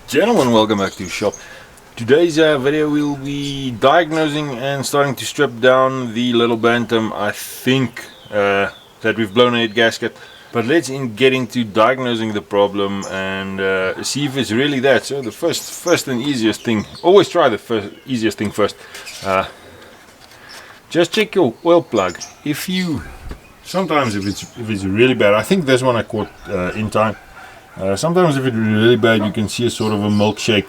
Gentlemen, welcome back to the shop. Today's video will be diagnosing and starting to strip down the little Bantam. I think that we've blown a head gasket, but let's get into diagnosing the problem and see if it's really that. So the first and easiest thing, always try the easiest thing first. Just check your oil plug. Sometimes if it's really bad, I think this one I caught in time. Sometimes if it's really bad, you can see a sort of a milkshake,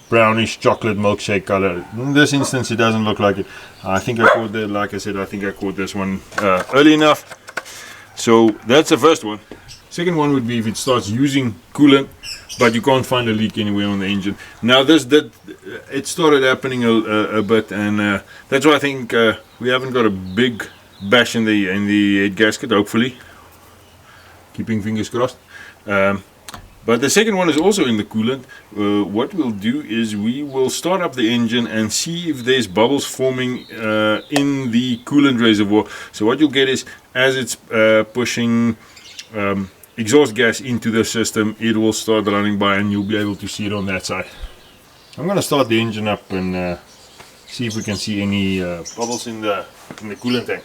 brownish chocolate milkshake color. In this instance, it doesn't look like it. I think I caught that, like I said, I think I caught this one early enough. So that's the first one. Second one would be if it starts using coolant, but you can't find a leak anywhere on the engine. Now it started happening a bit, and that's why I think we haven't got a big bash in the head gasket, hopefully. Keeping fingers crossed. But the second one is also in the coolant. What we'll do is we will start up the engine and see if there's bubbles forming in the coolant reservoir. So what you'll get is, as it's pushing exhaust gas into the system, it will start running by and you'll be able to see it on that side. I'm going to start the engine up and see if we can see any bubbles in the coolant tank.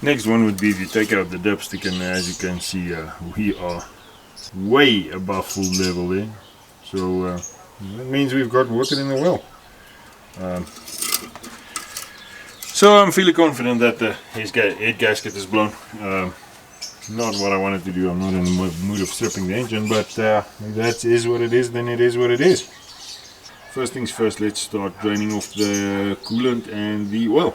Next one would be if you take out the dipstick, and as you can see we are way above full level there, so that means we've got water in the well. So I'm feeling confident that the head gasket is blown. Not what I wanted to do. I'm not in the mood of stripping the engine, but if that is what it is, then it is what it is. First things first, let's start draining off the coolant and the oil.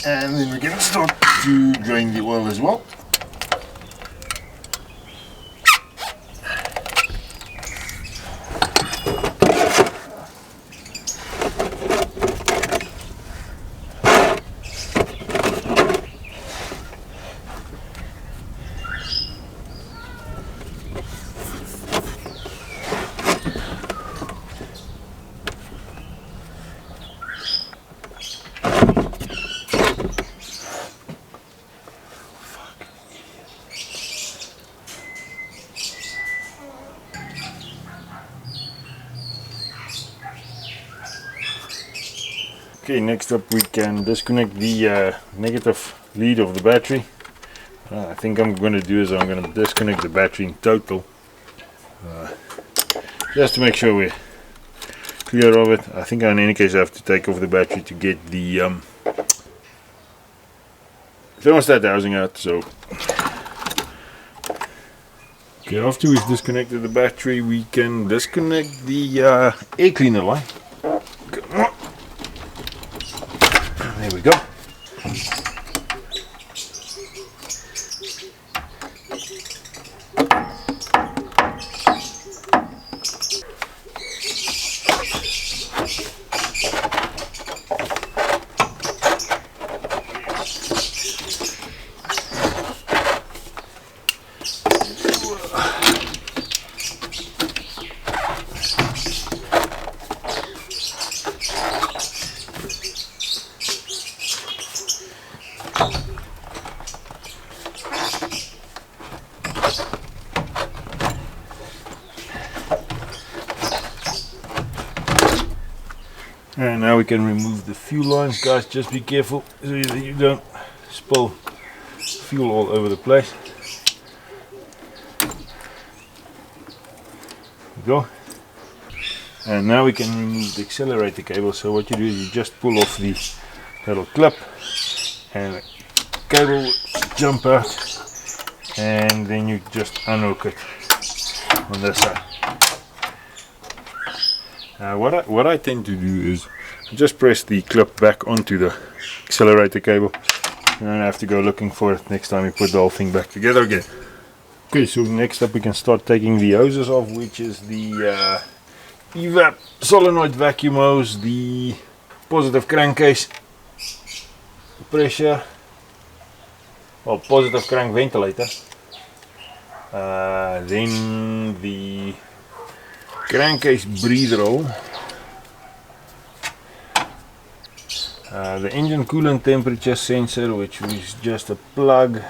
And then we're going to start to drain the oil as well. Okay, next up we can disconnect the negative lead of the battery. I think I'm going to do is I'm going to disconnect the battery in total, just to make sure we're clear of it. I think in any case I have to take off the battery to get the thermostat housing out. So okay, after we've disconnected the battery, we can disconnect the air cleaner line. There we go. And now we can remove the fuel lines, guys. Just be careful so that you don't spill fuel all over the place. There we go. And now we can remove the accelerator cable. So what you do is you just pull off the little clip and the cable will jump out, and then you just unhook it on this side. What I tend to do is just press the clip back onto the accelerator cable. You don't have to go looking for it next time you put the whole thing back together again. Okay, so next up we can start taking the hoses off, which is the evap solenoid vacuum hose, the positive crankcase pressure, or positive crank ventilator, then the crankcase breather hole, the engine coolant temperature sensor, which is just a plug.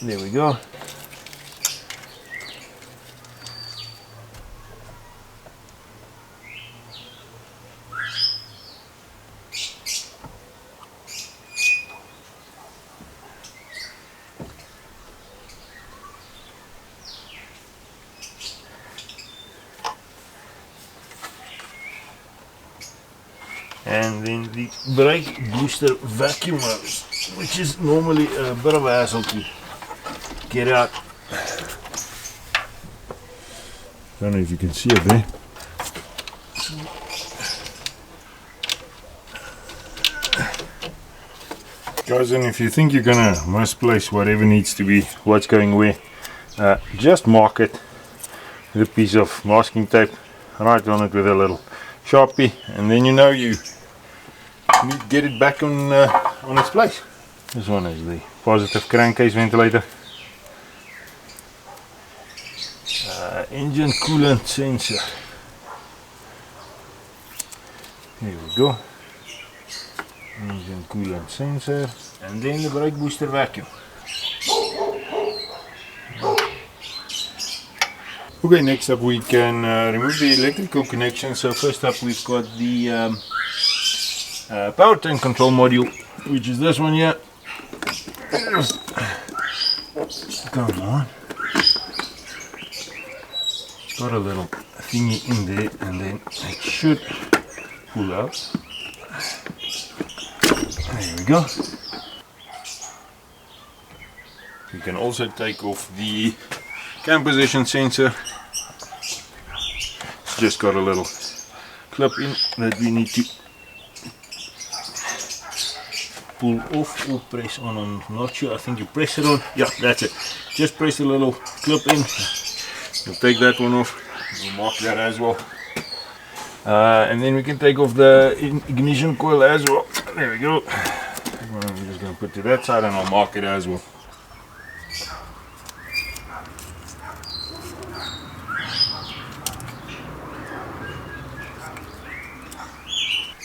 There we go. And then the brake booster vacuum hose, which is normally a bit of a hassle to get out. Don't know if you can see it there. Guys, and if you think you're gonna misplace whatever needs to be, what's going where, just mark it with a piece of masking tape, right on it with a little Sharpie, and then you know you need to get it back on its place. This one is the positive crankcase ventilator, engine coolant sensor. Here we go. Engine coolant sensor, and then the brake booster vacuum. Okay, next up we can remove the electrical connection. So first up we've got the power tank control module, which is this one here. Come on. It's got a little thingy in there, and then it should pull out. There we go. We can also take off the cam position sensor. It's just got a little clip in that we need to pull off or press on. I'm not sure. I think you press it on. Yeah, that's it. Just press the little clip in. We'll take that one off. We'll mark that as well. And then we can take off the ignition coil as well. There we go. I'm just going to put to that side and I'll mark it as well.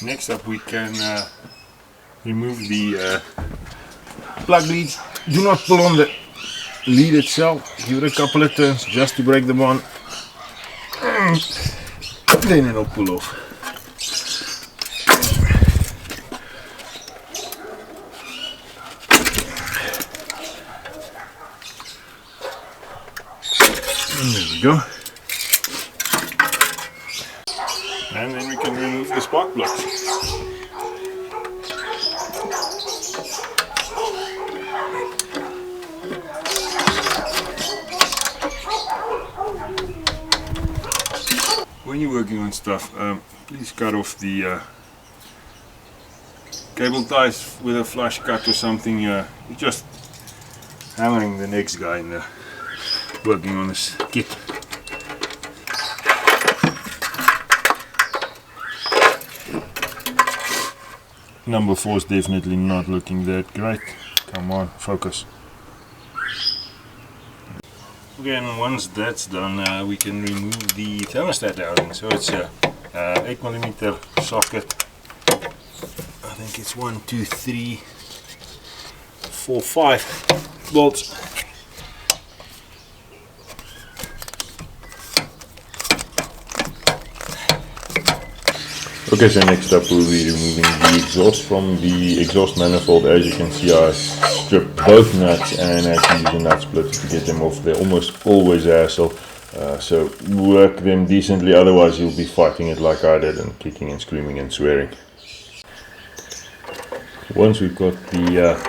Next up we can remove the plug leads. Do not pull on the lead itself. Give it a couple of turns just to break them on. Then it'll pull off. And there we go. And then we can remove the spark plugs. When you're working on stuff, please cut off the cable ties with a flush cut or something. You're just hammering the next guy in there working on this kit. Number 4 is definitely not looking that great. Come on, focus. Okay, and once that's done, we can remove the thermostat housing. So it's a 8mm socket. I think it's 1, 2, 3, 4, 5 bolts. Okay, so next up we'll be removing the exhaust from the exhaust manifold. As you can see, I stripped both nuts and actually use a nut splitter to get them off. They're almost always a hassle, so work them decently, otherwise you'll be fighting it like I did and kicking and screaming and swearing. Once we've got the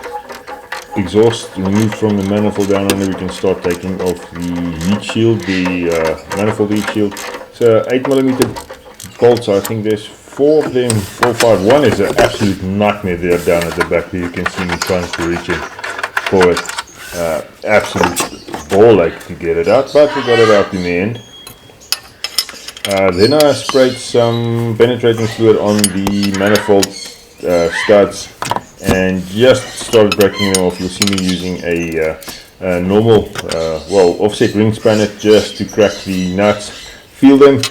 exhaust removed from the manifold down under, we can start taking off the heat shield, the manifold heat shield. It's 8mm bolts. I think there's 4 of them, 4 or 5. One is an absolute nightmare there down at the back there. You can see me trying to reach in for it. Absolute ball ache to get it out, but we got it out in the end. Then I sprayed some penetrating fluid on the manifold studs and just started breaking them off. You'll see me using a normal, offset ring spanner just to crack the nuts. Feel them.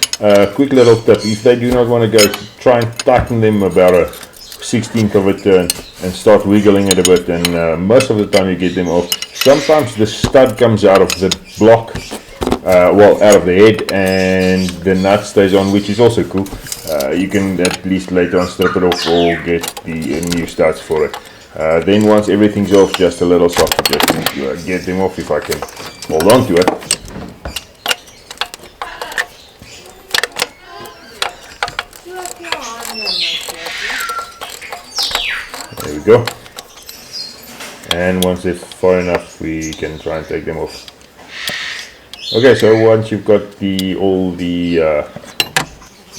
Quick little tip: if they do not want to go, try and tighten them about a 1/16 of a turn and start wiggling it a bit, and most of the time you get them off. Sometimes the stud comes out of the block, out of the head, and the nut stays on, which is also cool. You can at least later on strip it off or get the new studs for it. Then once everything's off, just a little softer just to get them off if I can hold on to it. There we go. And once they're far enough, we can try and take them off. Okay, so once you've got all the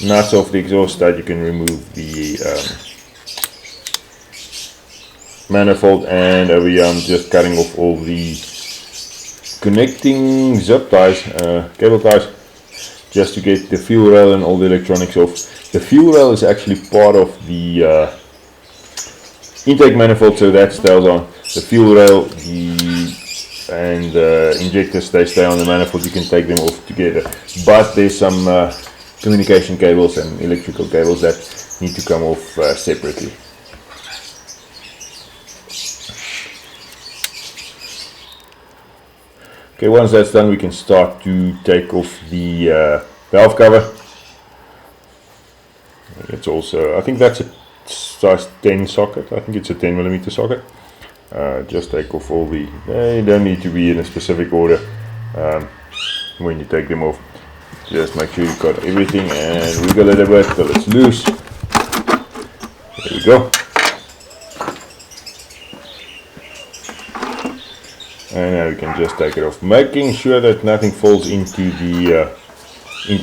nuts off the exhaust stud, you can remove the manifold, and over here I'm just cutting off all the connecting zip ties, cable ties, just to get the fuel rail and all the electronics off. The fuel rail is actually part of the intake manifold, so that stays on. The fuel rail and the injectors, they stay on the manifold. You can take them off together, but there's some communication cables and electrical cables that need to come off separately. Okay, once that's done, we can start to take off the valve cover. It's also, I think that's a size 10 socket. I think it's a 10mm socket. Just take off all the, they don't need to be in a specific order when you take them off. Just make sure you've got everything and wiggle it a bit till it's loose. There we go. And now we can just take it off, making sure that nothing falls into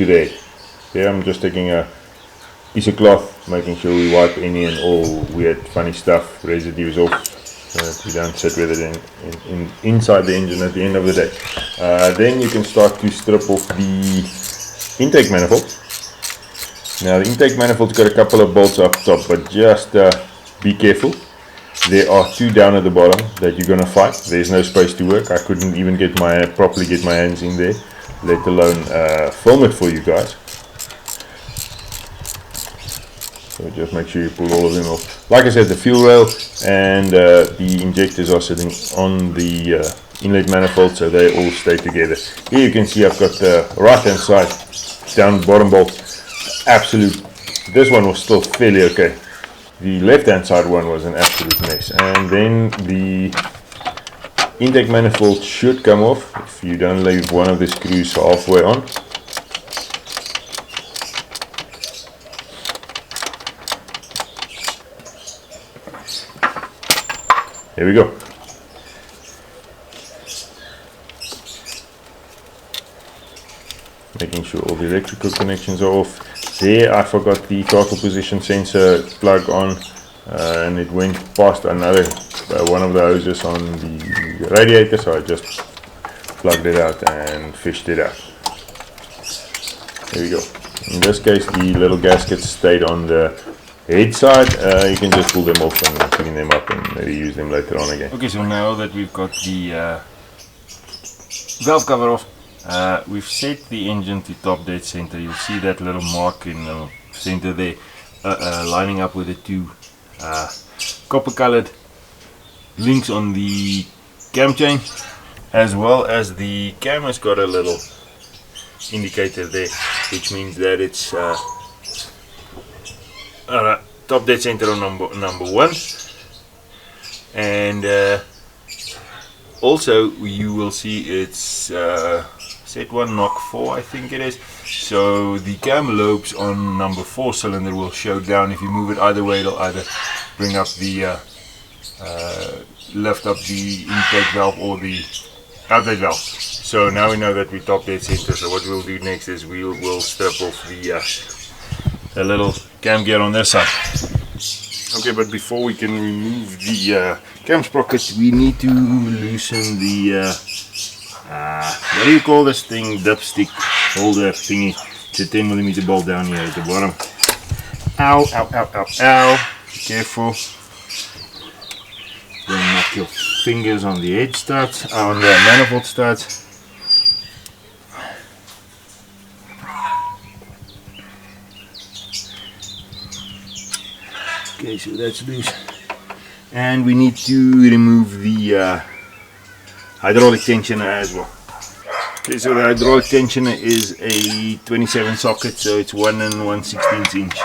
there. Here I'm just taking a piece of cloth, making sure we wipe any and all weird funny stuff, residues off, so that we don't sit with it inside the engine at the end of the day. Then you can start to strip off the intake manifold. Now the intake manifold's got a couple of bolts up top, but just be careful. There are 2 down at the bottom that you're gonna fight. There's no space to work. I couldn't even properly get my hands in there, let alone film it for you guys. So just make sure you pull all of them off. Like I said, the fuel rail and the injectors are sitting on the inlet manifold, so they all stay together. Here you can see I've got the right hand side down bottom bolt. Absolute. This one was still fairly okay. The left hand side one was an absolute mess. And then the intake manifold should come off if you don't leave one of the screws halfway on. Here we go. Making sure all the electrical connections are off. There I forgot the throttle position sensor plug on, and it went past another one of the hoses on the radiator, so I just plugged it out and fished it out. There we go. In this case the little gaskets stayed on the head side. You can just pull them off and clean them up and reuse them later on again. Okay, so now that we've got the valve cover off, we've set the engine to top dead center. You'll see that little mark in the center there, lining up with the 2 copper colored links on the cam chain, as well as the cam has got a little indicator there, which means that it's Alright, top dead center on number 1, and also you will see it's set 1 knock 4, I think it is. So the cam lobes on number 4 cylinder will show down. If you move it either way, it'll either bring up the lift up the intake valve or the outlet valve. So now we know that we top dead center. So what we'll do next is we'll strip off the little cam gear on this side. Okay, but before we can remove the cam sprocket, we need to loosen the what do you call this thing, dipstick holder thingy. It's a 10mm bolt down here at the bottom. Ow, ow, ow, ow, ow. Be careful. Don't knock your fingers on the edge studs, on the manifold studs. Okay, so that's loose. And we need to remove the hydraulic tensioner as well. Okay, so the hydraulic tensioner is a 27 socket, so it's 1 1/16 inch.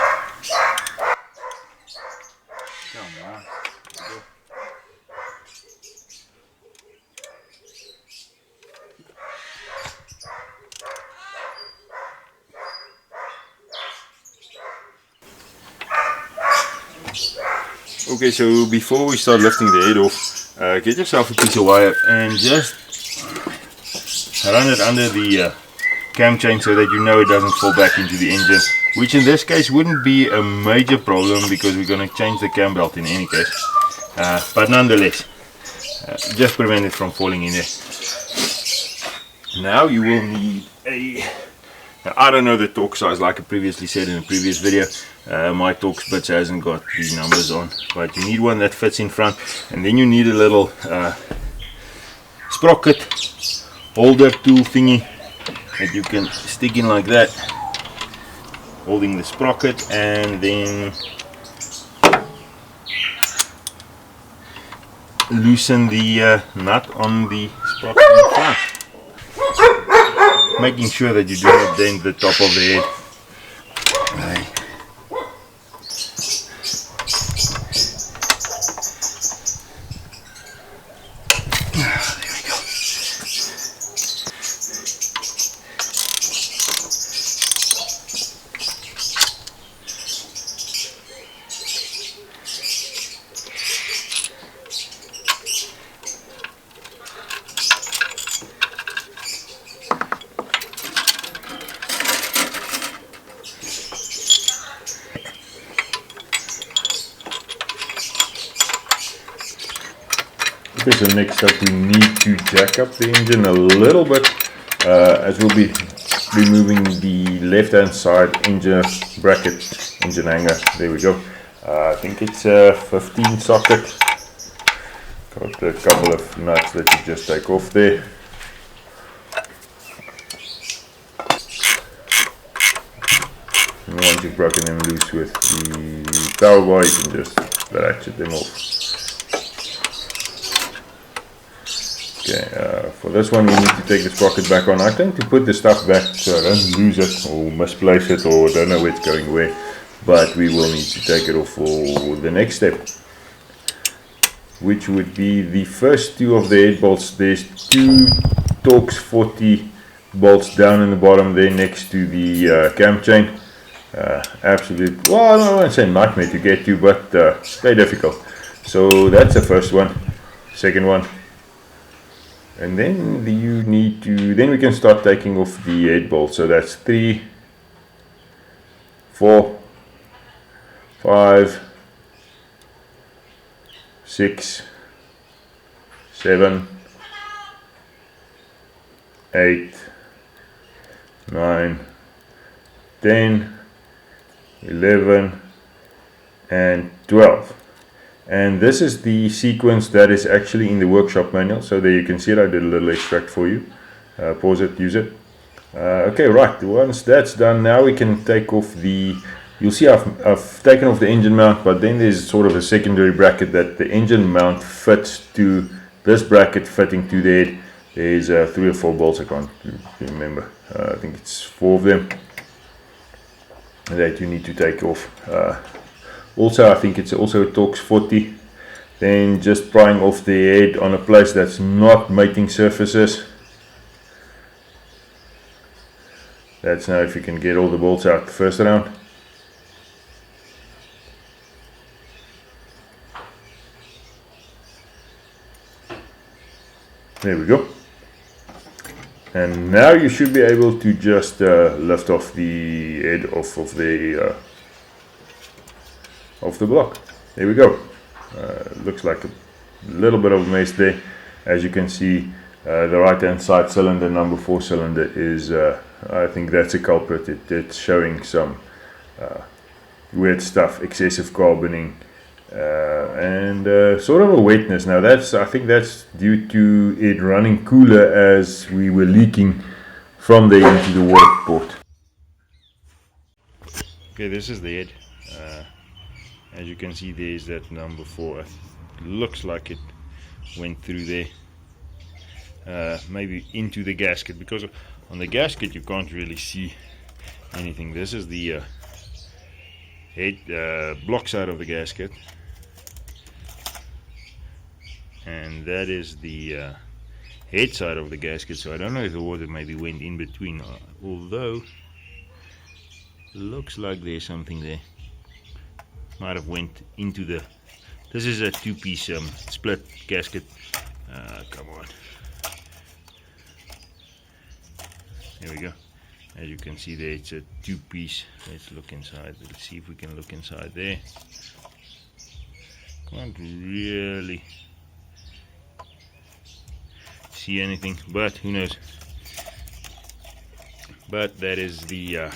Okay, so before we start lifting the head off, get yourself a piece of wire and just run it under the cam chain so that you know it doesn't fall back into the engine, which in this case wouldn't be a major problem because we're going to change the cam belt in any case, but nonetheless, just prevent it from falling in there. Now you will need I don't know the torque size, like I previously said in a previous video. My torque bits hasn't got the numbers on, but you need one that fits in front, and then you need a little sprocket holder tool thingy that you can stick in like that, holding the sprocket, and then loosen the nut on the sprocket in front, making sure that you do not dent the top of the head. Right. Okay, so next up we need to jack up the engine a little bit, as we'll be removing the left hand side engine bracket, engine hanger. There we go. I think it's a 15 socket. Got a couple of nuts that you just take off there. And once you've broken them loose with the power bar, you can just ratchet them off. Okay, for this one we need to take the sprocket back on. I tend to put the stuff back so I don't lose it or misplace it or don't know where it's going where, but we will need to take it off for the next step, which would be the first two of the head bolts. There's two Torx 40 bolts down in the bottom there next to the cam chain. Absolute, well, I won't say nightmare to get to, but very difficult. So that's the first one. Second one. And then you need to, then we can start taking off the head bolt. So that's 3, 4, 5, 6, 7, 8, 9, 10, 11, and 12. And this is the sequence that is actually in the workshop manual. So there you can see it. I did a little extract for you. Pause it, use it. Okay, right. Once that's done, now we can take off the, you'll see I've taken off the engine mount, but then there's sort of a secondary bracket that the engine mount fits to this bracket fitting to the head. There's 3 or 4 bolts, I can't remember. I think it's 4 of them that you need to take off. Also, I think it's also a Torx 40. Then just prying off the head on a place that's not mating surfaces. That's now if you can get all the bolts out the first round. There we go. And now you should be able to just lift off the head off of the block. There we go. Looks like a little bit of a mess there. As you can see, the right hand side cylinder, number 4 cylinder, is I think that's a culprit. It's showing some weird stuff, excessive carboning, and sort of a wetness. Now I think that's due to it running cooler as we were leaking from there into the water port. Okay, this is the head. As you can see, there's that number 4. It looks like it went through there, maybe into the gasket, because on the gasket you can't really see anything. This is the head block side of the gasket, and that is the head side of the gasket. So I don't know if the water maybe went in between, although looks like there's something there. Might have went into the. This is a 2-piece split gasket. Come on. There we go. As you can see there, it's a 2-piece. Let's look inside. Let's see if we can look inside there. Can't really see anything, but who knows. But that is the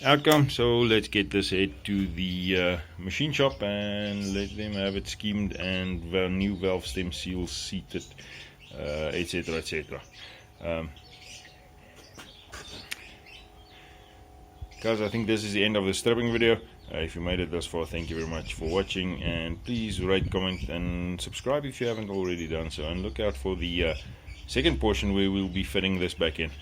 outcome. So let's get this head to the machine shop and let them have it schemed and new valve stem seals seated, etc, etc. Guys, I think this is the end of the stripping video. If you made it this far, thank you very much for watching, and please rate, comment and subscribe if you haven't already done so, and look out for the second portion where we'll be fitting this back in.